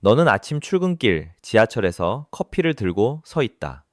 너는 아침 출근길 지하철에서 커피를 들고 서 있다.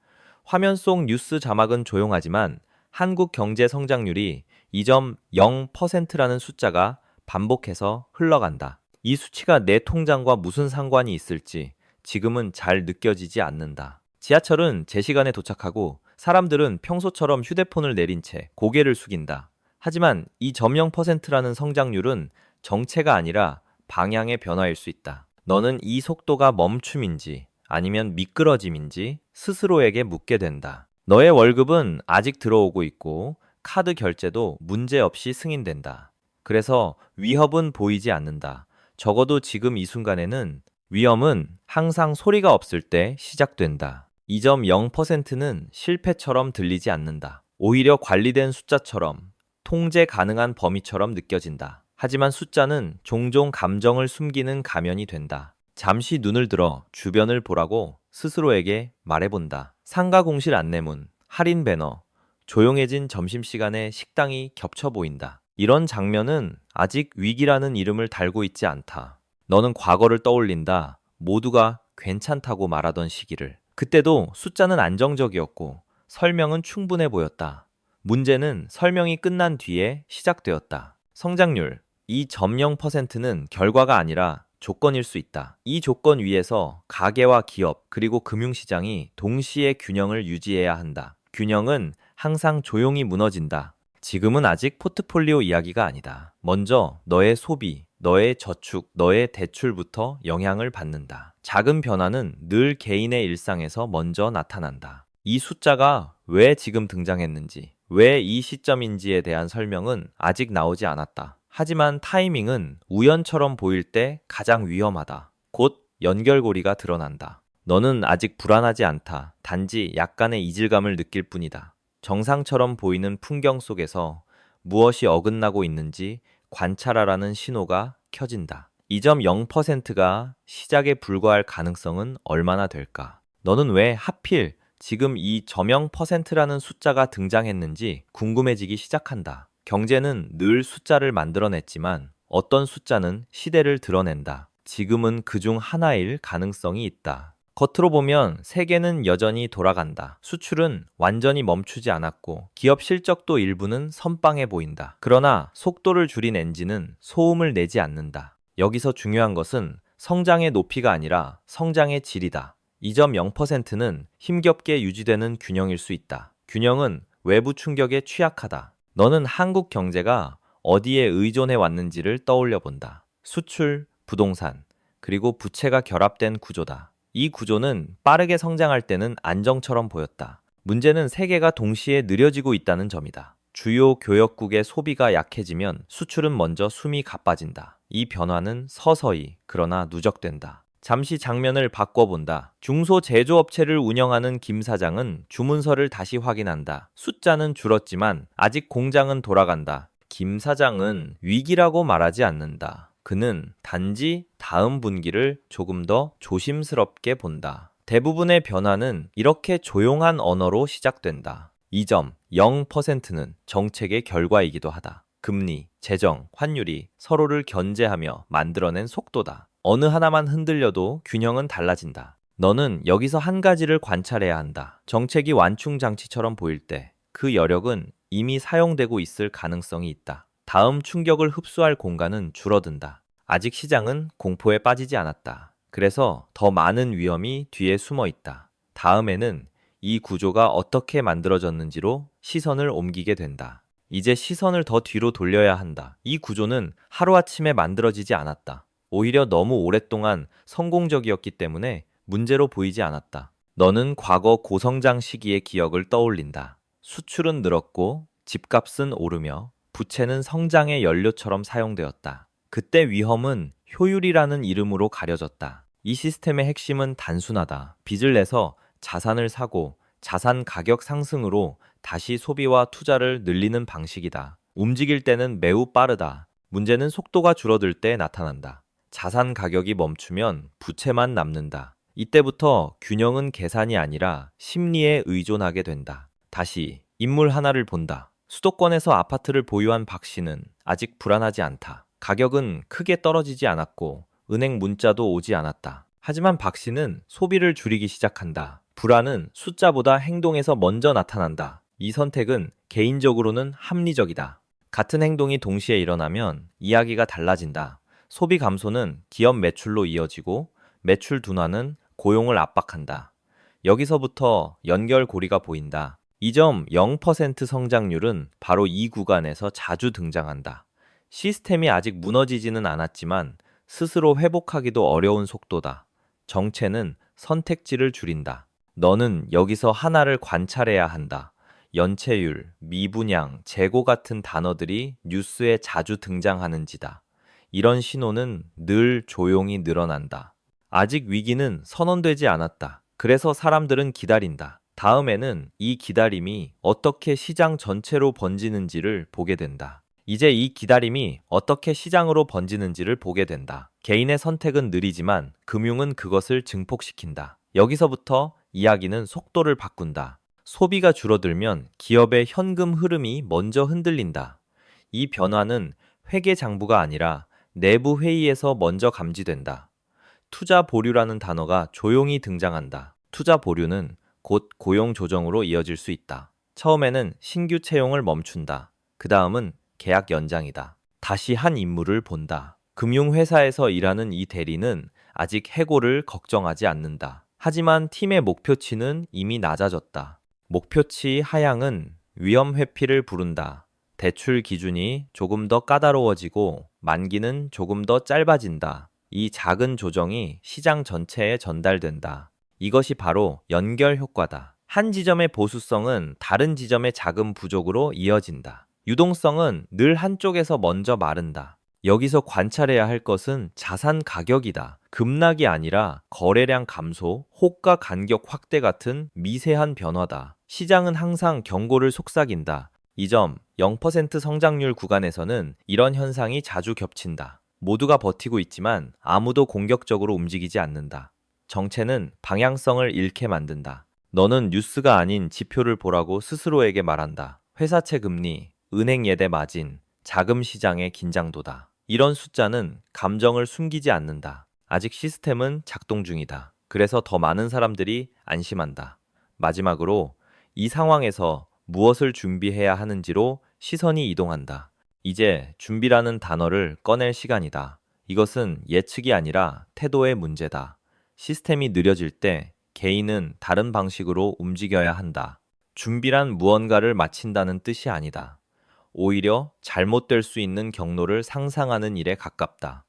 화면 속 뉴스 자막은 조용하지만 한국 경제 성장률이 2.0%라는 숫자가 반복해서 흘러간다. 이 수치가 내 통장과 무슨 상관이 있을지 지금은 잘 느껴지지 않는다. 지하철은 제 시간에 도착하고 사람들은 평소처럼 휴대폰을 내린 채 고개를 숙인다. 하지만 이 점영 퍼센트라는 성장률은 정체가 아니라 방향의 변화일 수 있다. 너는 이 속도가 멈춤인지 아니면 미끄러짐인지 스스로에게 묻게 된다. 너의 월급은 아직 들어오고 있고 카드 결제도 문제없이 승인된다. 그래서 위협은 보이지 않는다. 적어도 지금 이 순간에는 위험은 항상 소리가 없을 때 시작된다. 2.0%는 실패처럼 들리지 않는다. 오히려 관리된 숫자처럼 통제 가능한 범위처럼 느껴진다. 하지만 숫자는 종종 감정을 숨기는 가면이 된다. 잠시 눈을 들어 주변을 보라고 스스로에게 말해본다. 상가 공실 안내문, 할인 배너, 조용해진 점심시간에 식당이 겹쳐 보인다. 이런 장면은 아직 위기라는 이름을 달고 있지 않다. 너는 과거를 떠올린다. 모두가 괜찮다고 말하던 시기를. 그때도 숫자는 안정적이었고 설명은 충분해 보였다. 문제는 설명이 끝난 뒤에 시작되었다. 성장률 2.0%는 결과가 아니라 조건일 수 있다. 이 조건 위에서 가계와 기업 그리고 금융시장이 동시에 균형을 유지해야 한다. 균형은 항상 조용히 무너진다. 지금은 아직 포트폴리오 이야기가 아니다. 먼저 너의 소비, 너의 저축, 너의 대출부터 영향을 받는다. 작은 변화는 늘 개인의 일상에서 먼저 나타난다. 이 숫자가 왜 지금 등장했는지, 왜 이 시점인지에 대한 설명은 아직 나오지 않았다. 하지만 타이밍은 우연처럼 보일 때 가장 위험하다. 곧 연결고리가 드러난다. 너는 아직 불안하지 않다. 단지 약간의 이질감을 느낄 뿐이다. 정상처럼 보이는 풍경 속에서 무엇이 어긋나고 있는지 관찰하라는 신호가 켜진다. 2.0%가 시작에 불과할 가능성은 얼마나 될까? 너는 왜 하필 지금 이 점영 퍼센트라는 숫자가 등장했는지 궁금해지기 시작한다. 경제는 늘 숫자를 만들어냈지만 어떤 숫자는 시대를 드러낸다. 지금은 그중 하나일 가능성이 있다. 겉으로 보면 세계는 여전히 돌아간다. 수출은 완전히 멈추지 않았고 기업 실적도 일부는 선방해 보인다. 그러나 속도를 줄인 엔진은 소음을 내지 않는다. 여기서 중요한 것은 성장의 높이가 아니라 성장의 질이다. 2.0%는 힘겹게 유지되는 균형일 수 있다. 균형은 외부 충격에 취약하다. 너는 한국 경제가 어디에 의존해 왔는지를 떠올려 본다. 수출, 부동산, 그리고 부채가 결합된 구조다. 이 구조는 빠르게 성장할 때는 안정처럼 보였다. 문제는 세계가 동시에 느려지고 있다는 점이다. 주요 교역국의 소비가 약해지면 수출은 먼저 숨이 가빠진다. 이 변화는 서서히 그러나 누적된다. 잠시 장면을 바꿔본다. 중소제조업체를 운영하는 김 사장은 주문서를 다시 확인한다. 숫자는 줄었지만 아직 공장은 돌아간다. 김 사장은 위기라고 말하지 않는다. 그는 단지 다음 분기를 조금 더 조심스럽게 본다. 대부분의 변화는 이렇게 조용한 언어로 시작된다. 2.0%는 정책의 결과이기도 하다. 금리, 재정, 환율이 서로를 견제하며 만들어낸 속도다. 어느 하나만 흔들려도 균형은 달라진다. 너는 여기서 한 가지를 관찰해야 한다. 정책이 완충장치처럼 보일 때 그 여력은 이미 사용되고 있을 가능성이 있다. 다음 충격을 흡수할 공간은 줄어든다. 아직 시장은 공포에 빠지지 않았다. 그래서 더 많은 위험이 뒤에 숨어 있다. 다음에는 이 구조가 어떻게 만들어졌는지로 시선을 옮기게 된다. 이제 시선을 더 뒤로 돌려야 한다. 이 구조는 하루아침에 만들어지지 않았다. 오히려 너무 오랫동안 성공적이었기 때문에 문제로 보이지 않았다. 너는 과거 고성장 시기의 기억을 떠올린다. 수출은 늘었고 집값은 오르며 부채는 성장의 연료처럼 사용되었다. 그때 위험은 효율이라는 이름으로 가려졌다. 이 시스템의 핵심은 단순하다. 빚을 내서 자산을 사고 자산 가격 상승으로 다시 소비와 투자를 늘리는 방식이다. 움직일 때는 매우 빠르다. 문제는 속도가 줄어들 때 나타난다. 자산 가격이 멈추면 부채만 남는다. 이때부터 균형은 계산이 아니라 심리에 의존하게 된다. 다시 인물 하나를 본다. 수도권에서 아파트를 보유한 박 씨는 아직 불안하지 않다. 가격은 크게 떨어지지 않았고 은행 문자도 오지 않았다. 하지만 박 씨는 소비를 줄이기 시작한다. 불안은 숫자보다 행동에서 먼저 나타난다. 이 선택은 개인적으로는 합리적이다. 같은 행동이 동시에 일어나면 이야기가 달라진다. 소비 감소는 기업 매출로 이어지고 매출 둔화는 고용을 압박한다. 여기서부터 연결고리가 보인다. 2.0% 성장률은 바로 이 구간에서 자주 등장한다. 시스템이 아직 무너지지는 않았지만 스스로 회복하기도 어려운 속도다. 정체는 선택지를 줄인다. 너는 여기서 하나를 관찰해야 한다. 연체율, 미분양, 재고 같은 단어들이 뉴스에 자주 등장하는지다. 이런 신호는 늘 조용히 늘어난다. 아직 위기는 선언되지 않았다. 그래서 사람들은 기다린다. 다음에는 이 기다림이 어떻게 시장 전체로 번지는지를 보게 된다. 이제 이 기다림이 어떻게 시장으로 번지는지를 보게 된다. 개인의 선택은 느리지만 금융은 그것을 증폭시킨다. 여기서부터 이야기는 속도를 바꾼다. 소비가 줄어들면 기업의 현금 흐름이 먼저 흔들린다. 이 변화는 회계 장부가 아니라 내부 회의에서 먼저 감지된다. 투자 보류라는 단어가 조용히 등장한다. 투자 보류는 곧 고용 조정으로 이어질 수 있다. 처음에는 신규 채용을 멈춘다. 그 다음은 계약 연장이다. 다시 한 인물을 본다. 금융회사에서 일하는 이 대리는 아직 해고를 걱정하지 않는다. 하지만 팀의 목표치는 이미 낮아졌다. 목표치 하향은 위험 회피를 부른다. 대출 기준이 조금 더 까다로워지고 만기는 조금 더 짧아진다. 이 작은 조정이 시장 전체에 전달된다. 이것이 바로 연결 효과다. 한 지점의 보수성은 다른 지점의 자금 부족으로 이어진다. 유동성은 늘 한쪽에서 먼저 마른다. 여기서 관찰해야 할 것은 자산 가격이다. 급락이 아니라 거래량 감소, 호가 간격 확대 같은 미세한 변화다. 시장은 항상 경고를 속삭인다. 2.0% 성장률 구간에서는 이런 현상이 자주 겹친다. 모두가 버티고 있지만 아무도 공격적으로 움직이지 않는다. 정체는 방향성을 잃게 만든다. 너는 뉴스가 아닌 지표를 보라고 스스로에게 말한다. 회사채 금리, 은행 예대 마진, 자금 시장의 긴장도다. 이런 숫자는 감정을 숨기지 않는다. 아직 시스템은 작동 중이다. 그래서 더 많은 사람들이 안심한다. 마지막으로 이 상황에서 무엇을 준비해야 하는지로 시선이 이동한다. 이제 준비라는 단어를 꺼낼 시간이다. 이것은 예측이 아니라 태도의 문제다. 시스템이 느려질 때 개인은 다른 방식으로 움직여야 한다. 준비란 무언가를 마친다는 뜻이 아니다. 오히려 잘못될 수 있는 경로를 상상하는 일에 가깝다.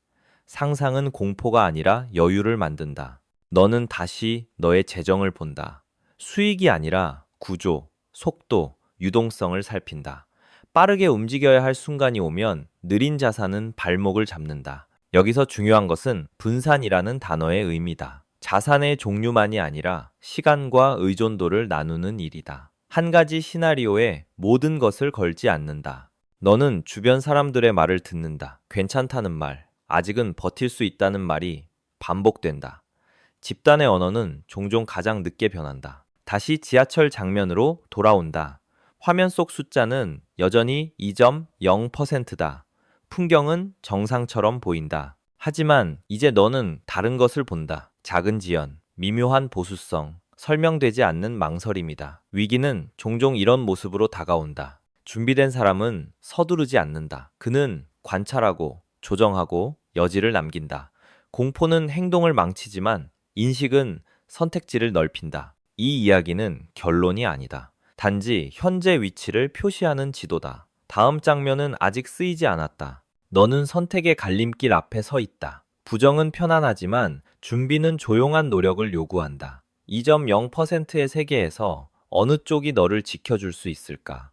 상상은 공포가 아니라 여유를 만든다. 너는 다시 너의 재정을 본다. 수익이 아니라 구조, 속도, 유동성을 살핀다. 빠르게 움직여야 할 순간이 오면 느린 자산은 발목을 잡는다. 여기서 중요한 것은 분산이라는 단어의 의미다. 자산의 종류만이 아니라 시간과 의존도를 나누는 일이다. 한 가지 시나리오에 모든 것을 걸지 않는다. 너는 주변 사람들의 말을 듣는다. 괜찮다는 말, 아직은 버틸 수 있다는 말이 반복된다. 집단의 언어는 종종 가장 늦게 변한다. 다시 지하철 장면으로 돌아온다. 화면 속 숫자는 여전히 2.0%다. 풍경은 정상처럼 보인다. 하지만 이제 너는 다른 것을 본다. 작은 지연, 미묘한 보수성, 설명되지 않는 망설임이다. 위기는 종종 이런 모습으로 다가온다. 준비된 사람은 서두르지 않는다. 그는 관찰하고 조정하고 여지를 남긴다. 공포는 행동을 망치지만 인식은 선택지를 넓힌다. 이 이야기는 결론이 아니다. 단지 현재 위치를 표시하는 지도다. 다음 장면은 아직 쓰이지 않았다. 너는 선택의 갈림길 앞에 서 있다. 부정은 편안하지만 준비는 조용한 노력을 요구한다. 2.0%의 세계에서 어느 쪽이 너를 지켜줄 수 있을까?